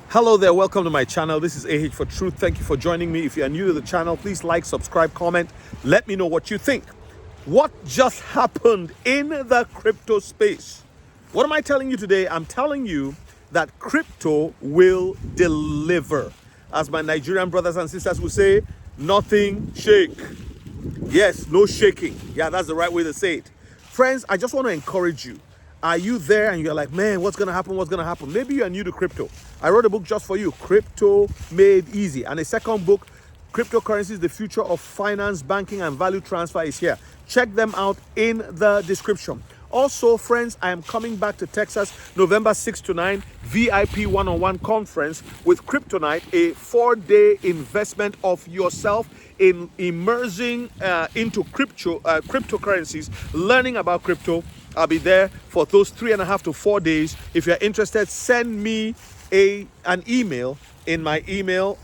Hello there, welcome to my channel. This is AH for Truth. Thank you for joining me. If you are new to the channel, please like, subscribe, comment. Let me know what you think. What just happened in the crypto space? What am I telling you today? I'm telling you that crypto will deliver. As my Nigerian brothers and sisters will say, nothing shake. Yes, no shaking. Yeah, that's the right way to say it. Friends, I just want to encourage you. Are you there and you're like, man, what's going to happen? What's going to happen? Maybe you're new to crypto. I wrote a book just for you, Crypto Made Easy. And a second book, Cryptocurrencies, the Future of Finance, Banking, and Value Transfer is here. Check them out in the description. Also, friends, I am coming back to Texas November 6 to 9, VIP one-on-one conference with Kryptonite, a 4-day investment of yourself in immersing into cryptocurrencies, learning about crypto. I'll be there for those 3.5 to 4 days. If you're interested, send me an email in my email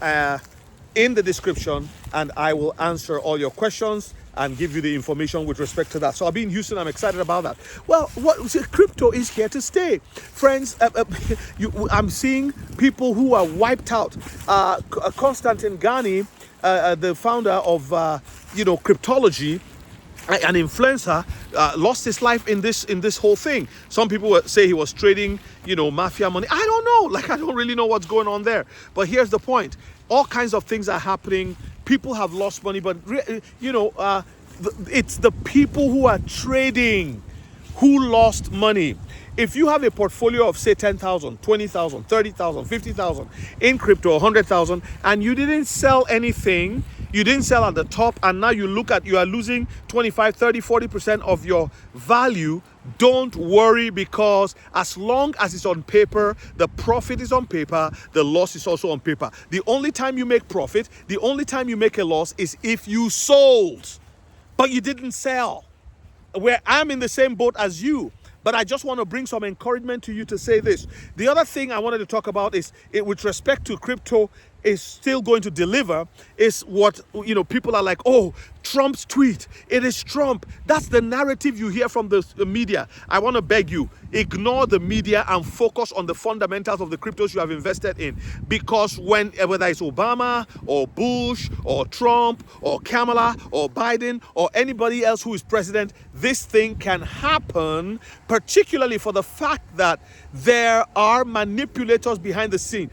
in the description, and I will answer all your questions and give you the information with respect to that. So I'll be in Houston. I'm excited about that. Well, crypto is here to stay, friends. I'm seeing people who are wiped out. Constantine Ghani, the founder of Cryptology, an influencer, lost his life in this whole thing. Some people say he was trading, mafia money. I don't know. I don't really know what's going on there. But here's the point: all kinds of things are happening. People have lost money, but it's the people who are trading who lost money. If you have a portfolio of, say, 10,000, 20,000, 30,000, 50,000 in crypto, 100,000, and you didn't sell anything, you didn't sell at the top, and now you are losing 25, 30, 40% of your value, don't worry, because as long as it's on paper, the profit is on paper, the loss is also on paper. The only time you make profit, the only time you make a loss is if you sold, but you didn't sell. Where I'm in the same boat as you. But I just want to bring some encouragement to you to say this. The other thing I wanted to talk about is, with respect to crypto, is still going to deliver, is what, people are like, oh, Trump's tweet, it is Trump. That's the narrative you hear from the media. I want to beg you, ignore the media and focus on the fundamentals of the cryptos you have invested in. Because whether it's Obama or Bush or Trump or Kamala or Biden or anybody else who is president, this thing can happen, particularly for the fact that there are manipulators behind the scene.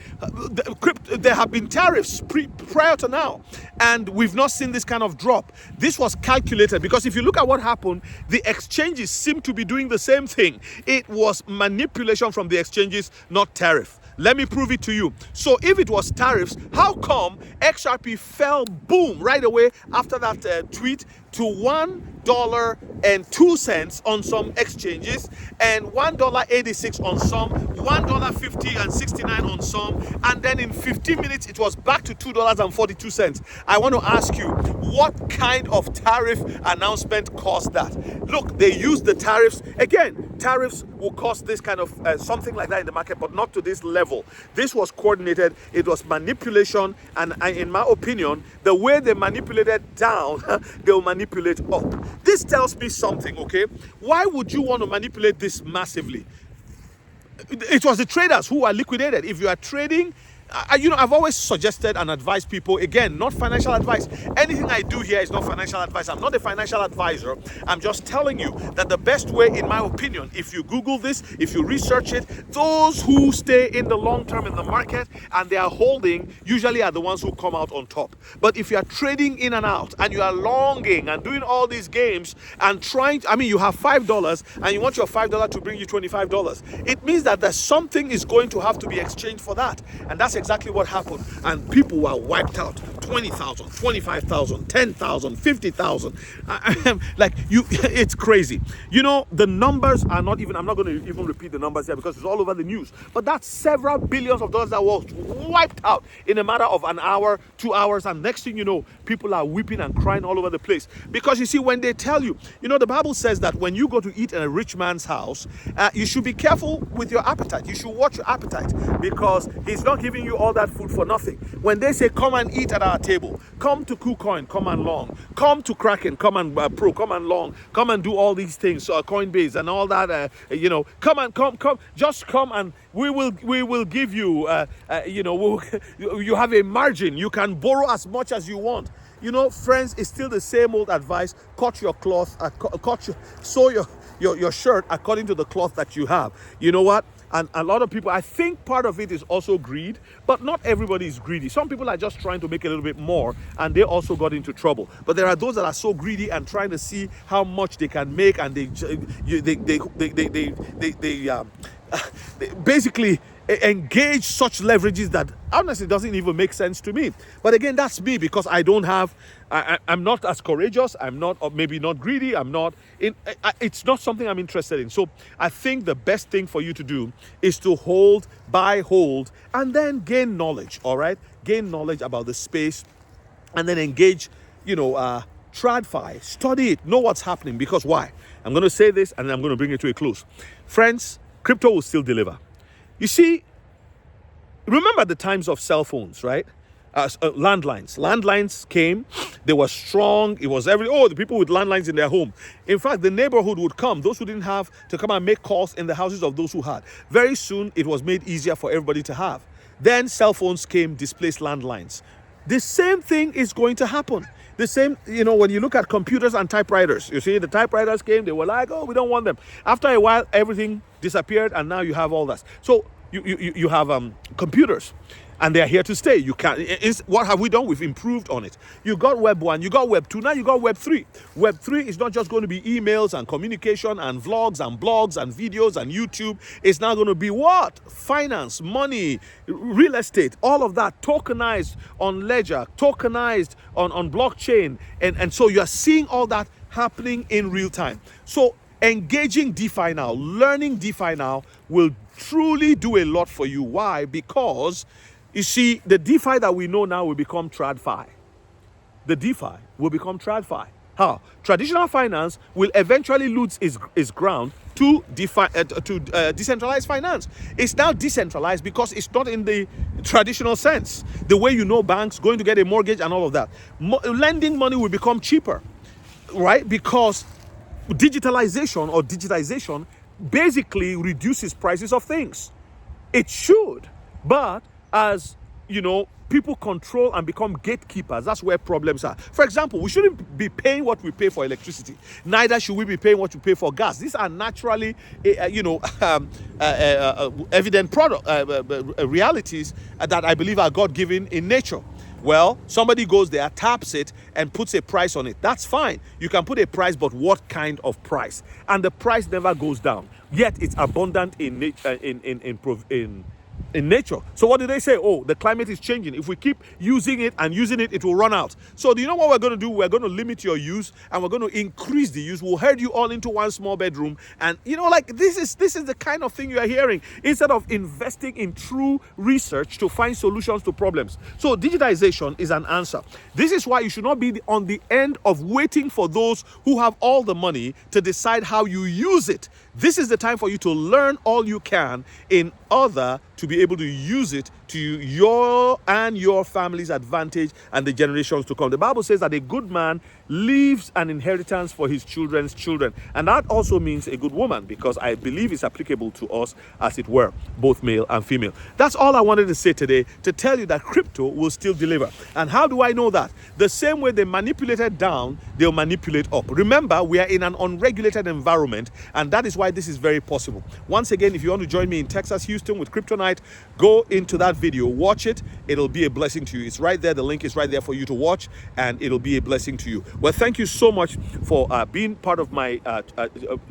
There have been tariffs prior to now, and we've not seen this kind of drop. This was calculated, because if you look at what happened, the exchanges seem to be doing the same thing. It was manipulation from the exchanges, not tariff. Let me prove it to you. So if it was tariffs, how come XRP fell, boom, right away after that tweet to $1.02 on some exchanges, and $1.86 on some, $1.50 and 69 on some, and then in 15 minutes it was back to $2.42. I want to ask you, what kind of tariff announcement caused that? Look, they used the tariffs. Again, tariffs will cost this kind of something like that in the market, but not to this level. This was coordinated. It was manipulation, and in my opinion, the way they manipulated down, they'll manipulate up. This tells me something, okay? Why would you want to manipulate this massively? It was the traders who are liquidated. If you are trading, I've always suggested and advised people, again, not financial advice. Anything I do here is not financial advice. I'm not a financial advisor. I'm just telling you that the best way, in my opinion, if you Google this, if you research it, those who stay in the long term in the market and they are holding usually are the ones who come out on top. But if you are trading in and out and you are longing and doing all these games and you have $5 and you want your $5 to bring you $25, it means that there's something is going to have to be exchanged for that. And that's exactly what happened, and people were wiped out. 20,000, 25,000, 10,000, 50,000. It's crazy. The numbers are not even, I'm not going to even repeat the numbers here because it's all over the news, but that's several billions of dollars that was wiped out in a matter of an hour, 2 hours, and next thing you know, people are weeping and crying all over the place. Because you see, when they tell you, the Bible says that when you go to eat in a rich man's house, you should be careful with your appetite. You should watch your appetite, because he's not giving you you all that food for nothing. When they say, come and eat at our table, come to KuCoin, come and long, come to Kraken, come and Pro, come and long, come and do all these things, Coinbase and all that, come, just come and we will give you, you have a margin. You can borrow as much as you want. Friends, it's still the same old advice. Cut your cloth, sew your shirt according to the cloth that you have. You know what? And a lot of people, I think part of it is also greed, but not everybody is greedy. Some people are just trying to make a little bit more, and they also got into trouble. But there are those that are so greedy and trying to see how much they can make, and they basically engage such leverages that honestly doesn't even make sense to me. But again, that's me, because I don't have, I'm not as courageous. I'm not, or maybe not greedy. It's not something I'm interested in. So I think the best thing for you to do is to hold, buy, hold, and then gain knowledge. All right, gain knowledge about the space, and then engage. TradFi, study it, know what's happening. Because why? I'm going to say this, and then I'm going to bring it to a close. Friends, crypto will still deliver. You see, remember the times of cell phones, right? Landlines. Landlines came, they were strong. It was the people with landlines in their home. In fact, the neighborhood would come, those who didn't have, to come and make calls in the houses of those who had. Very soon, it was made easier for everybody to have. Then cell phones came, displaced landlines. The same thing is going to happen. The same, when you look at computers and typewriters, you see the typewriters came, they were like, oh, we don't want them. After a while, everything disappeared, and now you have all that. So you have computers, and they are here to stay. You can. What have we done? We've improved on it. You got Web 1, you got Web 2, now you got Web 3. Web 3 is not just going to be emails and communication and vlogs and blogs and videos and YouTube. It's now going to be what? Finance, money, real estate, all of that tokenized on Ledger, tokenized on blockchain. And so you are seeing all that happening in real time. So engaging DeFi now, learning DeFi now will truly do a lot for you. Why? Because you see, the DeFi that we know now will become TradFi. The DeFi will become TradFi. How? Traditional finance will eventually lose its ground to decentralized finance. It's now decentralized because it's not in the traditional sense. The way banks going to get a mortgage and all of that. Lending money will become cheaper, right? Because digitization basically reduces prices of things. It should, but as people control and become gatekeepers, that's where problems are. For example, we shouldn't be paying what we pay for electricity. Neither should we be paying what we pay for gas. These are naturally, evident realities that I believe are God-given in nature. Well, somebody goes there, taps it, and puts a price on it. That's fine. You can put a price, but what kind of price? And the price never goes down. Yet it's abundant in nature. So what do they say? Oh, the climate is changing. If we keep using it, it will run out. So do you know what we're going to do? We're going to limit your use, and we're going to increase the use. We'll herd you all into one small bedroom. And this is the kind of thing you are hearing, instead of investing in true research to find solutions to problems. So digitization is an answer. This is why you should not be on the end of waiting for those who have all the money to decide how you use it. This is the time for you to learn all you can in order to be able to use it to your and your family's advantage and the generations to come. The Bible says that a good man leaves an inheritance for his children's children. And that also means a good woman, because I believe it's applicable to us, as it were, both male and female. That's all I wanted to say today, to tell you that crypto will still deliver. And how do I know that? The same way they manipulated down, they'll manipulate up. Remember, we are in an unregulated environment, and that is why this is very possible. Once again, if you want to join me in Texas, Houston with Crypto Night, go into that video, watch it. It'll be a blessing to you. It's right there. The link is right there for you to watch, and it'll be a blessing to you. Well, thank you so much for being part of my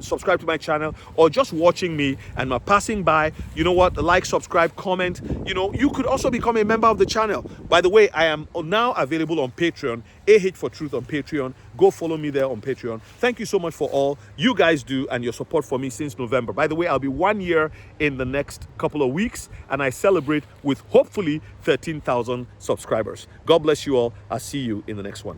subscribe to my channel, or just watching me and passing by. You know what? Like, subscribe, comment. You could also become a member of the channel. By the way, I am now available on Patreon, AH for Truth on Patreon. Go follow me there on Patreon. Thank you so much for all you guys do and your support for me since November. By the way, I'll be 1 year in the next couple of weeks, and I celebrate with hopefully 13,000 subscribers. God bless you all. I'll see you in the next one.